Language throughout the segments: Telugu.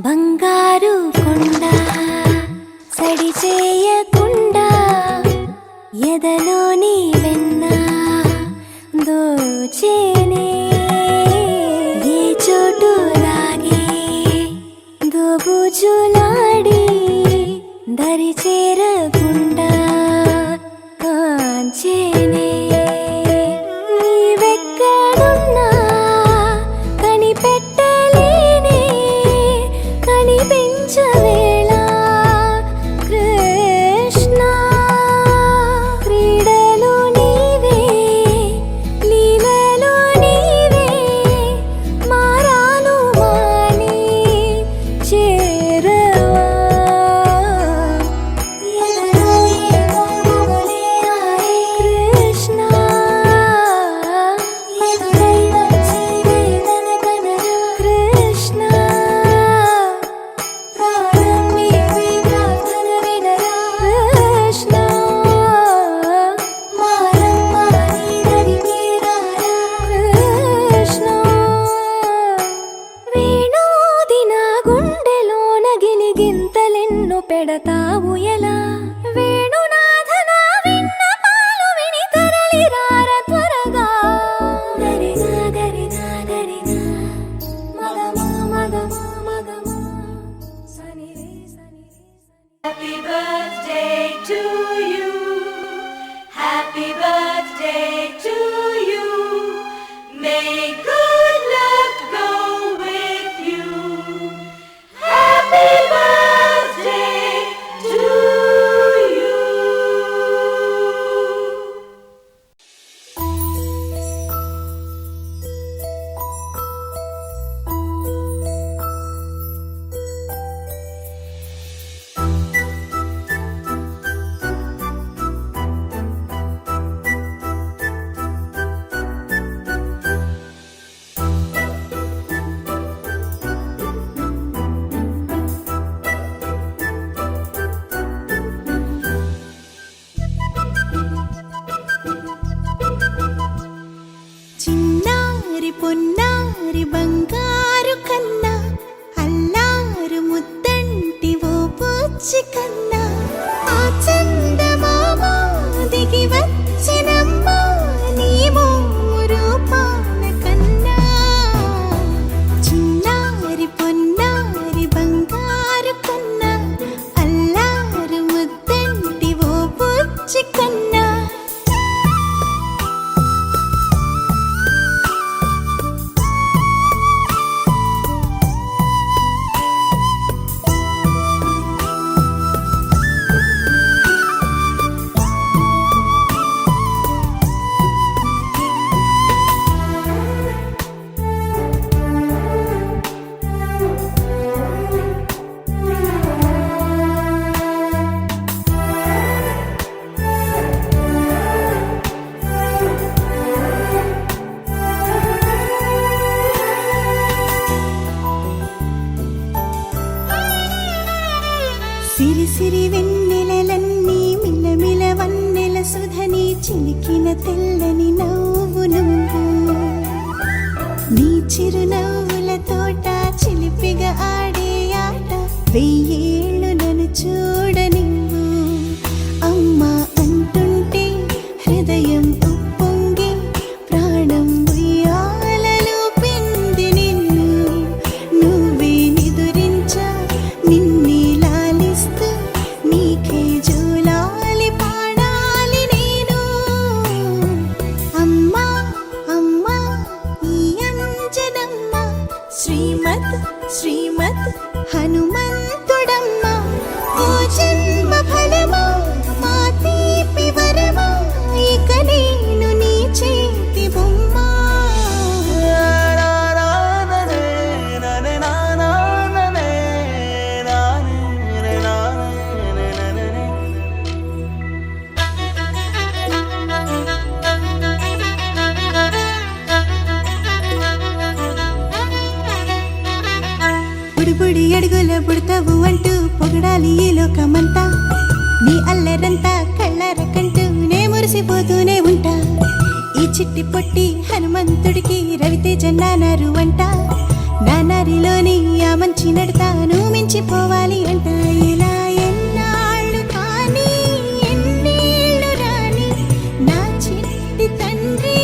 బంగారు కొండ సడి చేయకుండా ఎదలోని వెన్న దోచేనే ఏ చోటు లాగే దోబుజులాడి దరి చేరకుండా కాంచేనే నీవెక్కడున్నా కనిపెట్టలేనే కనిపించవేళ కృష్ణ క్రీడలు నీవే లీలలు నీవే మారాను మాని చేరవా ఎదలో ఏమో మొగలే ఆయే కృష్ణ ఎదురై వచ్చి వేదన కనరా కృష్ణ ప్రాణం నీవే ప్రార్థన వినరా కృష్ణ మారమ్మా నీ దరికి రారా కృష్ణ వేణోది నా గుండెలోన గిలిగింతలెన్ను పెడతావు ఎలా వేణునాథ నా విన్నపాలు విని తరలి రార త్వరగా గరినా గరినా గరినా మగమా మగమా మగమా సని రే సని రే సని. Happy birthday to you. Happy birthday to you. May good luck go with you. Happy birthday to you. చిన్నారి పొన్నారి బంగారు కన్నా అల్లారు ముద్దంటి ఓ పూచి కన్నా ఆ చందమామ దిగి వచ్చినమ్మ నీ మోము రూపాన కన్నా చిన్నారి పొన్నారి బంగారు కన్నా అల్లారు ముద్దంటి ఓ పూచి కన్నా సిరి సిరి వెన్నెలలన్నీ మిలమిల వన్నెల సుధని చిలికిన తెల్లని నవ్వు నువ్వు నీ చిరునవ్వుల తోట చిలిపిగా ఆడే ఆట వెయ్యేళ్ళు నన్ను చూడ నువ్వు అమ్మా అంటుంటే హృదయం ఉప్పొంగి ప్రాణం ఉయ్యాలలో పిండి నిన్ను నువ్వే నిదురించా నిన్నే లాలిస్తూ నీకే జోలాలి పాడాలి నేను అమ్మా అమ్మా ఈ అంజనమ్మ శ్రీమత్ శ్రీమత్ హనుమంతుడమ్మ ఓ జన్మ ఫలమా మా తీపి వరమా ఇక నేను నీ చేతి బొమ్మ బుడిబుడి అడుగుల పుడతావు అంటూ పొగడాలి ఈ లోకమంతా నీ అల్లరంతా కళ్ళరకంటూ నే మురిసిపోతూనే ఉంటా ఈ చిట్టి పొట్టి హనుమంతుడికి రవితేజ నానారు అంట నానా దారిలోని ఆ మంచి నడతాను మించిపోవాలి అంట ఇలా ఎన్నాళ్ళు కానీ ఎన్నేళ్ళు రాని నా చిట్టి తండ్రి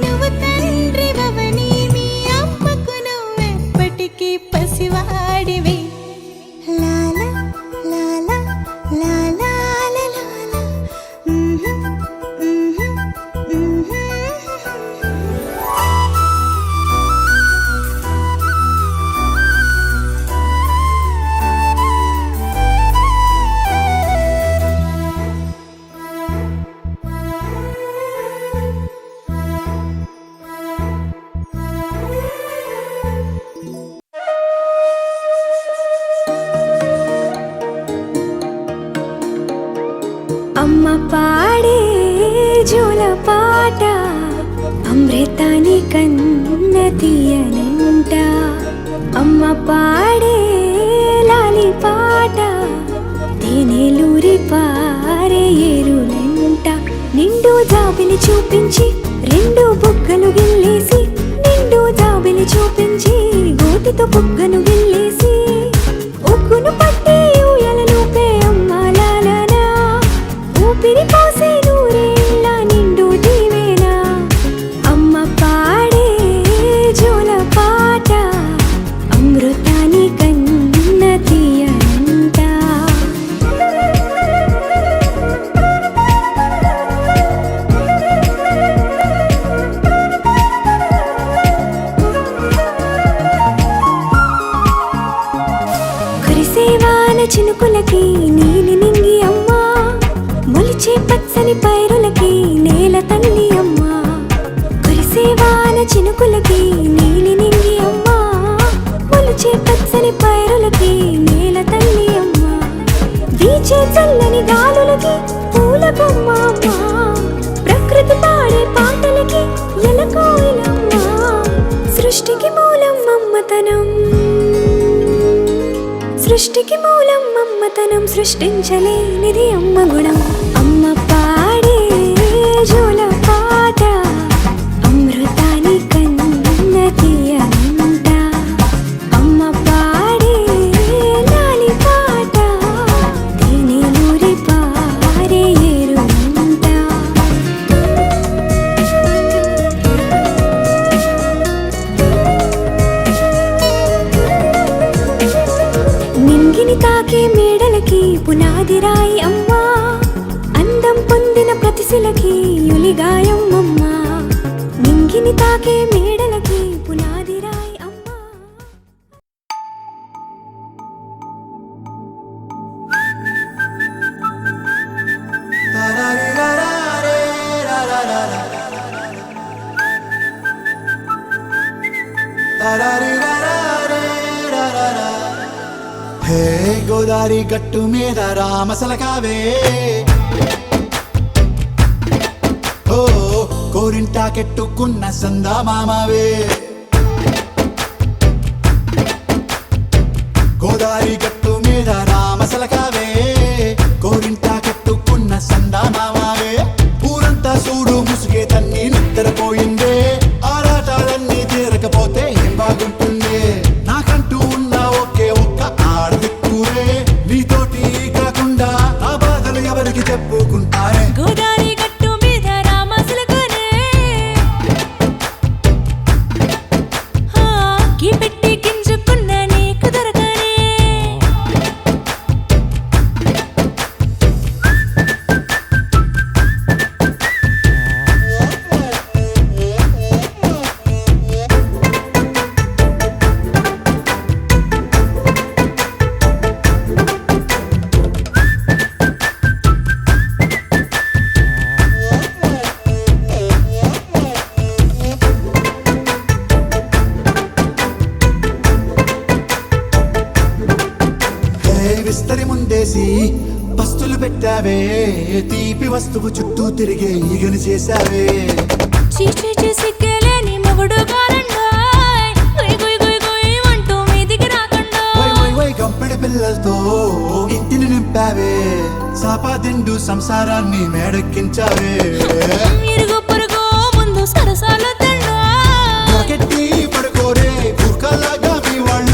నువ్వు తండ్రి భవని మీ అమ్మకు నువ్వెప్పటికీ పసివాడివి లాలా లాలా లాలా లాలా అమ్మ పాడే జోల పాట అమృతాని కన్న తీయనంట అమ్మ పాడే లాలి పాట తేనెలూరి పారే ఏరులంట నిండు జాబిలి చూపించి రెండు బుగ్గలు గిల్లేసి నిండు జాబిలి చూపించి గోటితో బుగ్గను గిల్లేసి ఉగ్గును పట్టి ఊయలనుపే అమ్మ లాలనా ఊపిరి పోసే నూరేళ్ళ నిండు దీవేనా అమ్మ పాడే జోల పాట అమృతాని కన్న తీయనంట కురిసేవాన చినుకులకి నీలి నింగి అమ్మా మొలిచే పచ్చని పైరులకి నేల తల్లి అమ్మా కురిసేవాన చినుకులకి నీలి నింగి అమ్మా మొలిచే పచ్చని పైరులకి నేల తల్లి అమ్మా వీచే చల్లని గాలులకి పూల బొమ్మ అమ్మా ప్రకృతి పాడే పాటలకి ఎలకోయిలమ్మా సృష్టికి మూలం మమ్మతనం సృష్టికి మూలం మమ్మతనం సృష్టించలేనిది అమ్మ గుణం అమ్మ పాడే జోల పాట అమృతాని కన్న తీయనంట అమ్మ పాడే లాలి పాట తేనెలూరి పారే ఏరులంట నింగిని తాకే మేడలకి పునాది రాయి అమ్మా అందం పొందిన ప్రతిశిలకి యులిగాయం అమ్మా నింగిని తాకే మేడలకి పునాది రాయి అమ్మా హే గోదారి గట్టు మీద రామసలకావే ఓ కోరింటా కెట్టుకున్న సందా మామావే గోదారి గట్టు మీద రామసలకావే కోరింటా కెట్టుకున్న సందా మామావే ఊరంతా చూడు ముసుగే తన్ని నిద్రపోయిందే ఆరాటాలన్నీ తీరకపోతే ఏం బాగుంటుంది నాకంటూ ఉన్న ఒకే ఒక్క ఆడదిక్కురే నీతోటి కాకుండా ఆ బాధలు ఎవరికి చెప్పుకుంటారే గోదారి గట్టు మీద రామసులకునే గీ పెట్టి గింజుకున్న నీకు దొరకనే విస్తరి ముందేసి పస్తులు పెట్టావే తీపి వస్తువు చుట్టూ తిరిగే ఈగని చేశావే చీచి సిగ్గలేని మొగుడు కారండాయ్ గుయ్ గుయ్ గుయ్ గుయ్ అంటూ మీదికి రాకుండా వై వై వై గంపెడి పిల్లలతో ఇంటిని నింపావే సాపాదిండు సంసారాన్ని మేడెక్కించావే ఇరుగు పొరుగు ముందు సరసాల తండా పడుకోరే కుక్కలాగా మీ వాళ్ళు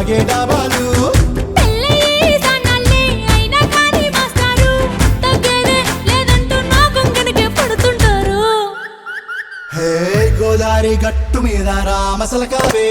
సాగే డాబాలు పెళ్ళయి సన్నాళ్ళే అయినా కానీ మాస్టారు తగ్గేదే లేదంటూ నా కొంగనకే పడుతుంటారు. హే గోదారి గట్టు మీద రామసలకావే